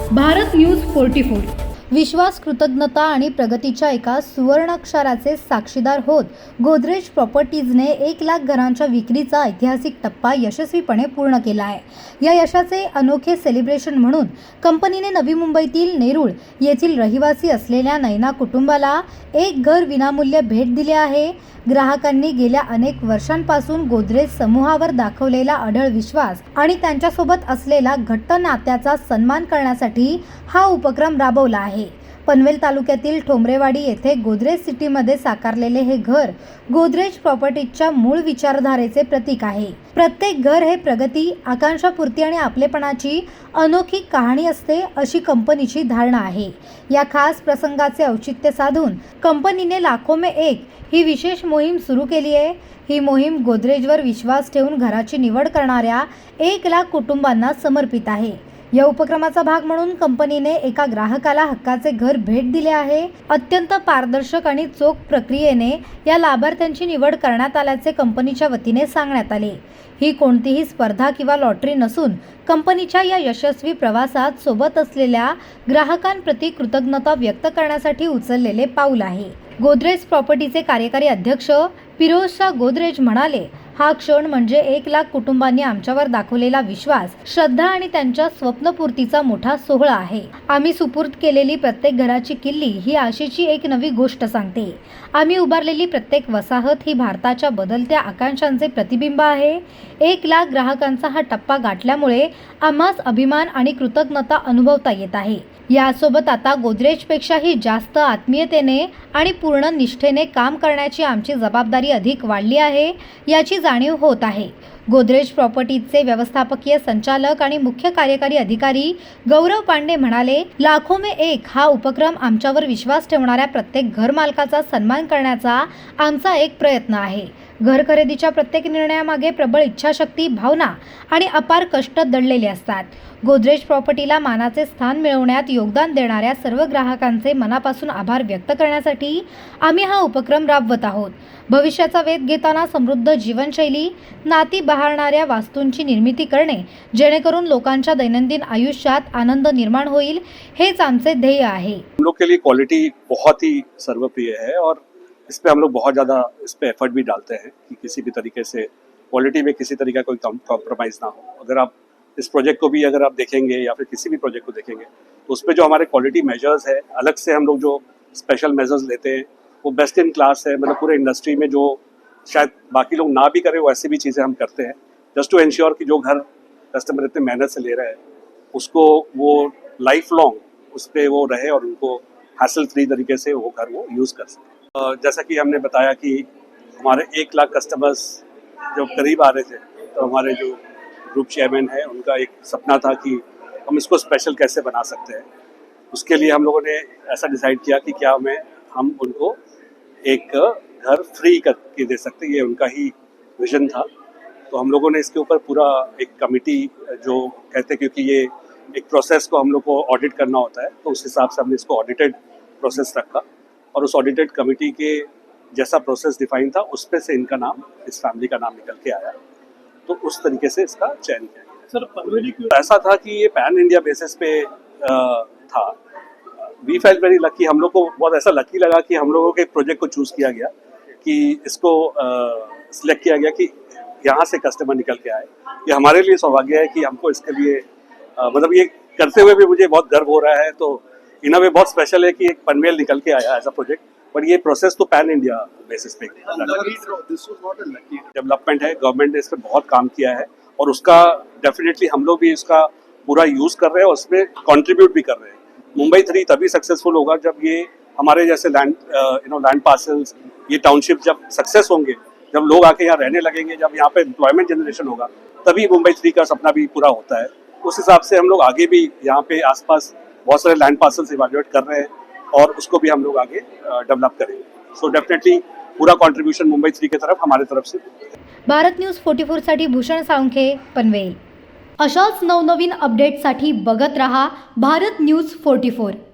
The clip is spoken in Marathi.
भारत न्यूज 44. विश्वास, कृतज्ञता आणि प्रगतीच्या एका सुवर्णाक्षराचे साक्षीदार होत गोदरेज प्रॉपर्टीजने 1,00,000 घरांच्या विक्रीचा ऐतिहासिक टप्पा यशस्वीपणे पूर्ण केला आहे. या यशाचे अनोखे सेलिब्रेशन म्हणून कंपनीने नवी मुंबईतील नेरूळ येथील रहिवासी असलेल्या नैना कुटुंबाला एक घर विनामूल्य भेट दिले आहे. ग्राहकांनी गेल्या अनेक वर्षांपासून गोदरेज समूहावर दाखवलेला अढळ विश्वास आणि त्यांच्यासोबत असलेला घट्ट नात्याचा सन्मान करण्यासाठी हा उपक्रम राबवला आहे. पनवेल तालुक्यातील ठोंबरेवाडी येथे गोदरेज सिटीमध्ये साकारलेले हे घर गोदरेज प्रॉपर्टीजच्या मूळ विचारधारेचे प्रतीक आहे. प्रत्येक घर हे प्रगती, आकांक्षापूर्ती आणि आपलेपणाची अनोखी कहाणी असते अशी कंपनीची धारणा आहे. या खास प्रसंगाचे औचित्य साधून कंपनीने लाखो में एक ही विशेष मोहीम सुरू केली आहे. ही मोहीम गोदरेजवर विश्वास ठेवून घराची निवड करणाऱ्या 1,00,000 कुटुंबांना समर्पित आहे. या उपक्रमाचा भाग म्हणून कंपनीने एका ग्राहकाला हक्काचे घर भेट दिले आहे. अत्यंत पारदर्शक आणि चोख प्रक्रियेने या लाभार्थ्यांची निवड करण्यात आल्याचे कंपनीच्या वतीने सांगण्यात आले. ही कोणतीही स्पर्धा किंवा लॉटरी नसून कंपनीच्या या यशस्वी प्रवासात सोबत असलेल्या ग्राहकांप्रती कृतज्ञता व्यक्त करण्यासाठी उचललेले पाऊल आहे. गोदरेज प्रॉपर्टीचे कार्यकारी अध्यक्ष फिरोजशाह गोदरेज म्हणाले, हा क्षण म्हणजे 1,00,000 कुटुंबांनी आमच्यावर दाखवलेला विश्वास, श्रद्धा आणि त्यांच्या स्वप्नपूर्तीचा मोठा सोहळा आहे. आम्ही सुपूर्द केलेली प्रत्येक घराची किल्ली ही आशेची एक नवी गोष्ट सांगते. आम्ही उभारलेली प्रत्येक वसाहत ही भारताच्या बदलत्या आकांक्षांचे प्रतिबिंब आहे. 1,00,000 ग्राहकांचा हा टप्पा गाठल्यामुळे आम्हास अभिमान आणि कृतज्ञता अनुभवता येत आहे. यासोबत आता गोदरेजपेक्षाही जास्त आत्मीयतेने आणि पूर्ण निष्ठेने काम करण्याची आमची जबाबदारी अधिक वाढली आहे याची जाणीव होत आहे. गोदरेज प्रॉपर्टीजचे व्यवस्थापकीय संचालक आणि मुख्य कार्यकारी अधिकारी गौरव पांडे म्हणाले, लाखो में एक हा उपक्रम आमच्यावर विश्वास ठेवणाऱ्या प्रत्येक घर मालकाचा सन्मान करण्याचा आमचा एक प्रयत्न आहे. घर खरेदीच्या प्रत्येक निर्णयामागे प्रबळ इच्छाशक्ती, भावना आणि अपार कष्ट दडलेले असतात. गोदरेज प्रॉपर्टीला मानाचे स्थान मिळवण्यात योगदान देणाऱ्या सर्व ग्राहकांचे मनापासून आभार व्यक्त करण्यासाठी आम्ही हा उपक्रम राबवत आहोत. भविष्याचा वेध घेताना समृद्ध जीवनशैली, नाती बहारणाऱ्या वास्तूंची निर्मिती करणे जेणेकरून लोकांच्या दैनंदिन आयुष्यात आनंद निर्माण होईल, हेच आमचे ध्येय आहे. हम लोग के लिए क्वालिटी बहुत ही सर्वप्रिय है और इस पे हम लोग बहुत ज़्यादा इस पे एफर्ट भी डालते हैं कि किसी भी तरीके से क्वालिटी में किसी तरीके का कोई कॉम्प्रोमाइज़ ना हो. अगर आप इस प्रोजेक्ट को भी अगर आप देखेंगे या फिर किसी भी प्रोजेक्ट को देखेंगे तो उस पे जो हमारे क्वालिटी मेजर्स है, अलग से हम लोग जो स्पेशल मेजर्स लेते हैं वो बेस्ट इन क्लास है. मतलब पूरे इंडस्ट्री में जो शायद बाकी लोग ना भी करें वो ऐसी भी चीज़ें हम करते हैं जस्ट टू एंश्योर कि जो घर कस्टमर इतने मेहनत से ले रहे हैं उसको वो लाइफ लॉन्ग उस पर वो रहे और उनको हैसल फ्री तरीके से वो घर वो यूज़ कर सकें. जैसा कि हमने बताया कि हमारे 1,00,000 कस्टमर्स जब करीब आ रहे थे तो हमारे जो ग्रुप चेयरमैन है उनका एक सपना था कि हम इसको स्पेशल कैसे बना सकते हैं. उसके लिए हम लोगों ने ऐसा डिसाइड किया कि क्या हम उनको एक घर फ्री करके दे सकते. ये उनका ही विजन था. तो हम लोगों ने इसके ऊपर पूरा एक कमिटी जो कहते, क्योंकि ये एक प्रोसेस को हम लोग को ऑडिट करना होता है तो उस हिसाब से हमने इसको ऑडिटेड प्रोसेस रखा और उस ऑडिटेड कमिटी के जैसा प्रोसेस डिफाइन था उस पे से इनका नाम, इस फैमिली का नाम निकल के आया. तो उस तरीके से इसका चयन किया गया. सर, पनवेली ऐसा था कि ये पैन इंडिया बेसिस पे था. We felt very lucky. हम लोग को बहुत ऐसा लकी लगा कि हम लोगों के प्रोजेक्ट को चूज़ किया गया, कि इसको सिलेक्ट किया गया कि यहाँ से कस्टमर निकल के आए. ये हमारे लिए सौभाग्य है कि हमको इसके लिए मतलब ये करते हुए भी मुझे बहुत गर्व हो रहा है. तो इन अ वे बहुत स्पेशल है कि एक पनवेल निकल के आया एज अ प्रोजेक्ट, पर ये प्रोसेस तो पैन इंडिया बेसिस पे डेवलपमेंट है. गवर्नमेंट ने इस पर बहुत काम किया है और उसका डेफिनेटली हम लोग भी इसका पूरा यूज़ कर रहे हैं और उसमें कंट्रीब्यूट भी कर रहे हैं. मुंबई 3 तभी सक्सेसफुल होगा जब ये हमारे जैसे लैंड पार्सल्स, ये टाउनशिप जब सक्सेस होंगे, जब लोग आके यहाँ रहने लगेंगे, जब यहाँ पे एम्प्लॉयमेंट जनरेशन होगा, तभी मुंबई 3 का सपना भी पूरा होता है. उस हिसाब से हम लोग आगे भी यहाँ पे आसपास बहुत सारे लैंड पार्सल्स इवैल्यूएट कर रहे हैं और उसको भी हम लोग आगे डेवलप करेंगे. सो डेफिनेटली पूरा कंट्रीब्यूशन मुंबई 3 की तरफ हमारे तरफ से. भारत न्यूज 44 साठी भूषण साळुंखे, पनवेल. अशाच नवनवीन अपडेट्ससाठी बघत रहा भारत न्यूज 44.